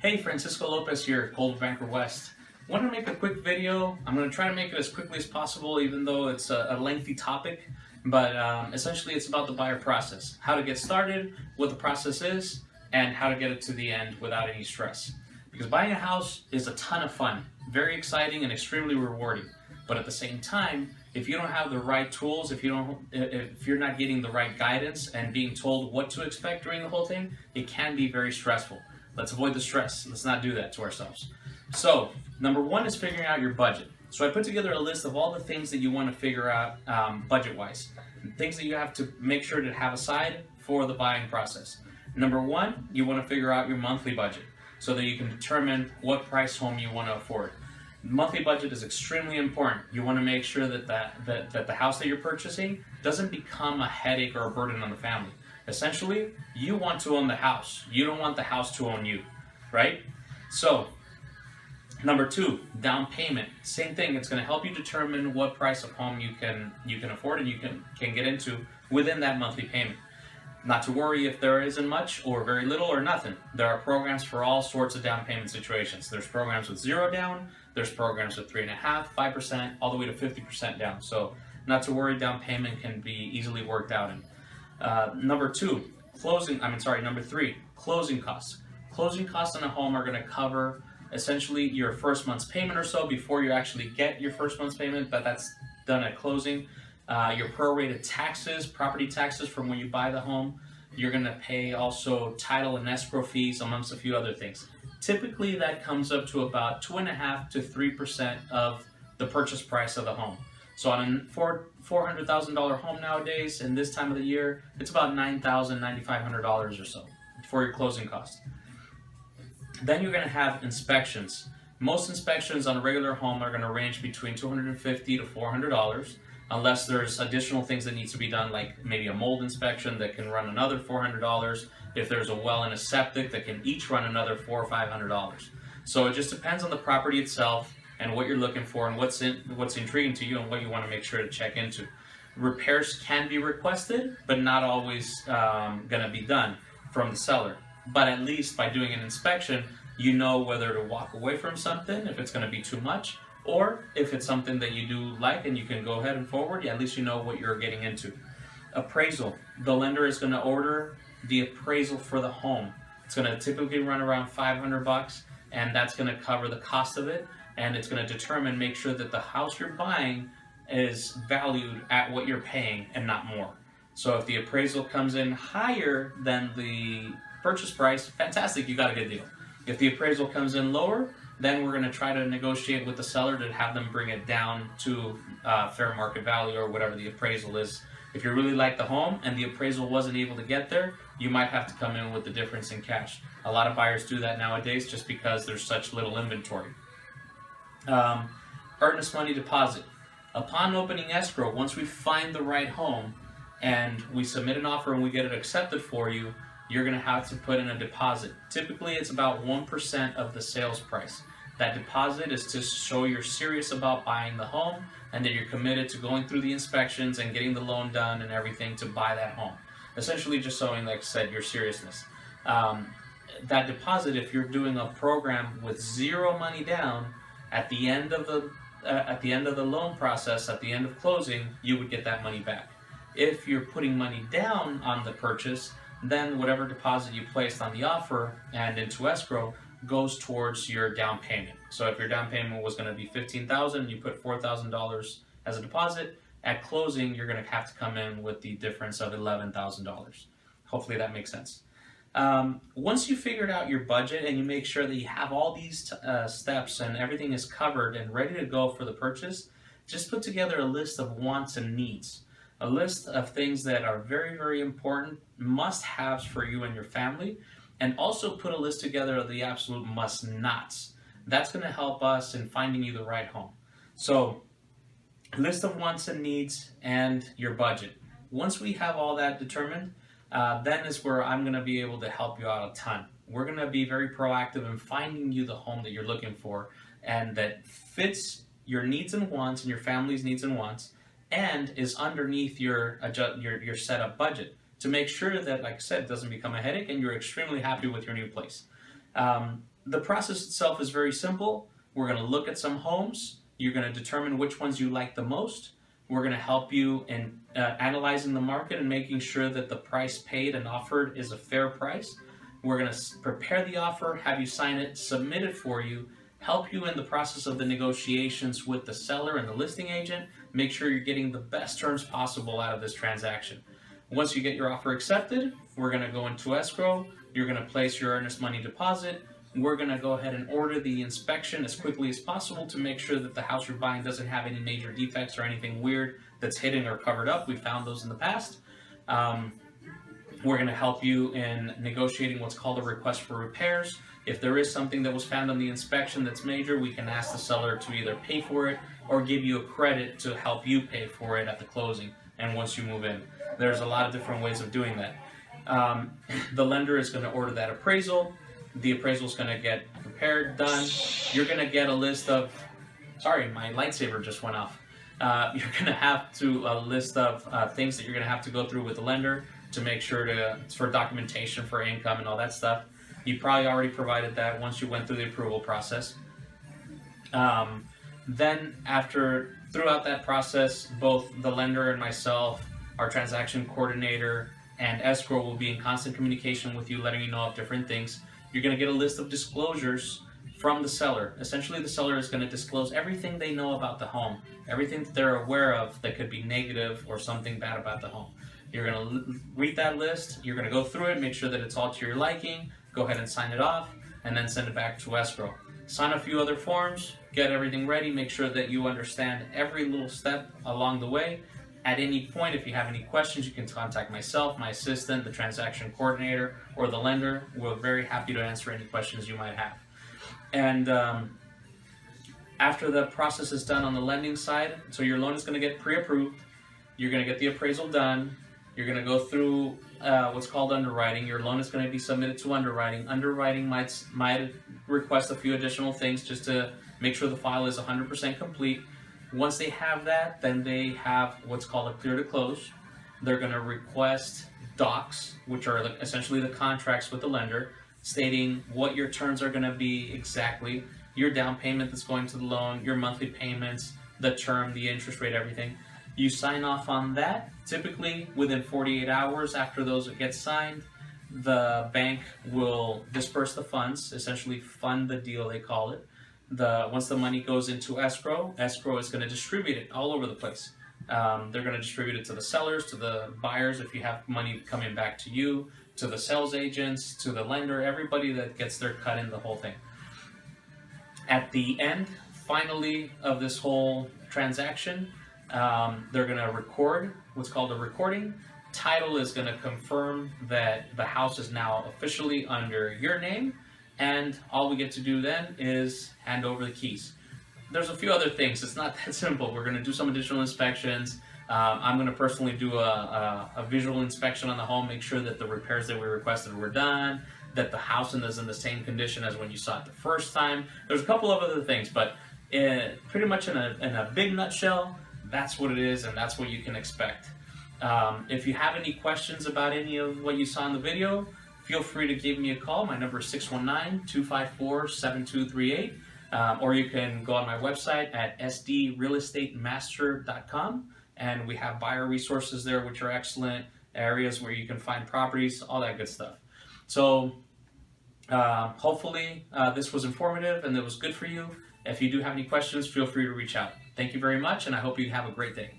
Hey, Francisco Lopez here, Coldwell Banker West. Wanted to make a quick video. I'm going to try to make it as quickly as possible, even though it's a lengthy topic. But essentially, it's about the buyer process, how to get started, what the process is, and how to get it to the end without any stress. Because buying a house is a ton of fun, very exciting and extremely rewarding. But at the same time, if you don't have the right tools, if you're not getting the right guidance and being told what to expect during the whole thing, it can be very stressful. Let's avoid the stress. Let's not do that to ourselves. So, number one is figuring out your budget. So I put together a list of all the things that you want to figure out budget-wise. Things that you have to make sure to have aside for the buying process. Number one, you want to figure out your monthly budget so that you can determine what price home you want to afford. Monthly budget is extremely important. You want to make sure that the house that you're purchasing doesn't become a headache or a burden on the family. Essentially, you want to own the house. You don't want the house to own you, right? So, number two, down payment. Same thing. It's going to help you determine what price of home you can afford and you can get into within that monthly payment. Not to worry if there isn't much or very little or nothing. There are programs for all sorts of down payment situations. There's programs with zero down. There's programs with 3.5%, 5%, all the way to 50% down. So, not to worry. Down payment can be easily worked out in. Number three, closing costs. Closing costs on a home are going to cover essentially your first month's payment or so before you actually get your first month's payment, but that's done at closing. Your prorated taxes, property taxes from when you buy the home. You're going to pay also title and escrow fees amongst a few other things. Typically that comes up to about 2.5% to 3% of the purchase price of the home. So on a $400,000 home nowadays, in this time of the year, it's about $9,000, $9,500 or so for your closing costs. Then you're going to have inspections. Most inspections on a regular home are going to range between $250 to $400, unless there's additional things that need to be done, like maybe a mold inspection that can run another $400. If there's a well and a septic, that can each run another $400 or $500. So it just depends on the property itself and what you're looking for and what's intriguing to you and what you want to make sure to check into. Repairs can be requested, but not always going to be done from the seller. But at least by doing an inspection, you know whether to walk away from something if it's going to be too much, or if it's something that you do like and you can go ahead and forward, at least you know what you're getting into. Appraisal. The lender is going to order the appraisal for the home. It's going to typically run around $500, and that's going to cover the cost of it. And it's going to make sure that the house you're buying is valued at what you're paying and not more. So if the appraisal comes in higher than the purchase price, fantastic, you got a good deal. If the appraisal comes in lower, then we're going to try to negotiate with the seller to have them bring it down to fair market value or whatever the appraisal is. If you really like the home and the appraisal wasn't able to get there, you might have to come in with the difference in cash. A lot of buyers do that nowadays just because there's such little inventory. Earnest money deposit. Upon opening escrow, once we find the right home and we submit an offer and we get it accepted for you, you're going to have to put in a deposit. Typically, it's about 1% of the sales price. That deposit is to show you're serious about buying the home and that you're committed to going through the inspections and getting the loan done and everything to buy that home. Essentially just showing, like I said, your seriousness. That deposit, if you're doing a program with zero money down, at the end of the loan process, at the end of closing, you would get that money back. If you're putting money down on the purchase, then whatever deposit you placed on the offer and into escrow goes towards your down payment. So if your down payment was going to be $15,000, you put $4,000 as a deposit. At closing, you're going to have to come in with the difference of $11,000. Hopefully that makes sense. Once you figured out your budget and you make sure that you have all these steps and everything is covered and ready to go for the purchase, just put together a list of wants and needs. A list of things that are very, very important, must-haves for you and your family, and also put a list together of the absolute must-nots. That's going to help us in finding you the right home. So, list of wants and needs and your budget. Once we have all that determined, then is where I'm going to be able to help you out a ton. We're going to be very proactive in finding you the home that you're looking for and that fits your needs and wants and your family's needs and wants, and is underneath your setup budget to make sure that, like I said, it doesn't become a headache and you're extremely happy with your new place. The process itself is very simple. We're going to look at some homes. You're going to determine which ones you like the most. We're going to help you in analyzing the market and making sure that the price paid and offered is a fair price. We're going to prepare the offer, have you sign it, submit it for you, help you in the process of the negotiations with the seller and the listing agent, make sure you're getting the best terms possible out of this transaction. Once you get your offer accepted, we're going to go into escrow. You're going to place your earnest money deposit. We're going to go ahead and order the inspection as quickly as possible to make sure that the house you're buying doesn't have any major defects or anything weird that's hidden or covered up. We found those in the past. We're going to help you in negotiating what's called a request for repairs. If there is something that was found on the inspection that's major, we can ask the seller to either pay for it or give you a credit to help you pay for it at the closing and once you move in. There's a lot of different ways of doing that. The lender is going to order that appraisal. The appraisal is going to get prepared, done. You're going to get a list of, sorry, my lightsaber just went off. You're going to have to a list of things that you're going to have to go through with the lender to make sure for documentation for income and all that stuff. You probably already provided that once you went through the approval process. Then throughout that process, both the lender and myself, our transaction coordinator, and escrow will be in constant communication with you, letting you know of different things. You're going to get a list of disclosures from the seller. Essentially, the seller is going to disclose everything they know about the home, everything that they're aware of that could be negative or something bad about the home. You're going to read that list, you're going to go through it, make sure that it's all to your liking, go ahead and sign it off, and then send it back to escrow. Sign a few other forms, get everything ready, make sure that you understand every little step along the way. At any point, if you have any questions, you can contact myself, my assistant, the transaction coordinator, or the lender. We're very happy to answer any questions you might have. And after the process is done on the lending side, so your loan is going to get pre-approved, you're going to get the appraisal done, you're going to go through what's called underwriting. Your loan is going to be submitted to underwriting. Underwriting might request a few additional things just to make sure the file is 100% complete. Once they have that, then they have what's called a clear to close. They're going to request docs, which are essentially the contracts with the lender, stating what your terms are going to be exactly, your down payment that's going to the loan, your monthly payments, the term, the interest rate, everything. You sign off on that. Typically, within 48 hours after those get signed, the bank will disperse the funds, essentially fund the deal, they call it. Once the money goes into escrow is going to distribute it all over the place. They're going to distribute it to the sellers, to the buyers if you have money coming back to you, to the sales agents, to the lender, everybody that gets their cut in the whole thing. At the end, finally, of this whole transaction, they're going to record what's called a recording. Title is going to confirm that the house is now officially under your name, and all we get to do then is hand over the keys. There's a few other things. It's not that simple. We're going to do some additional inspections. I'm going to personally do a visual inspection on the home, make sure that the repairs that we requested were done, that the house is in the same condition as when you saw it the first time. There's a couple of other things, but pretty much in a big nutshell, that's what it is, and that's what you can expect. If you have any questions about any of what you saw in the video, feel free to give me a call. My number is 619-254-7238. Or you can go on my website at sdrealestatemaster.com, and we have buyer resources there, which are excellent areas where you can find properties, all that good stuff. So hopefully this was informative and it was good for you. If you do have any questions, feel free to reach out. Thank you very much, and I hope you have a great day.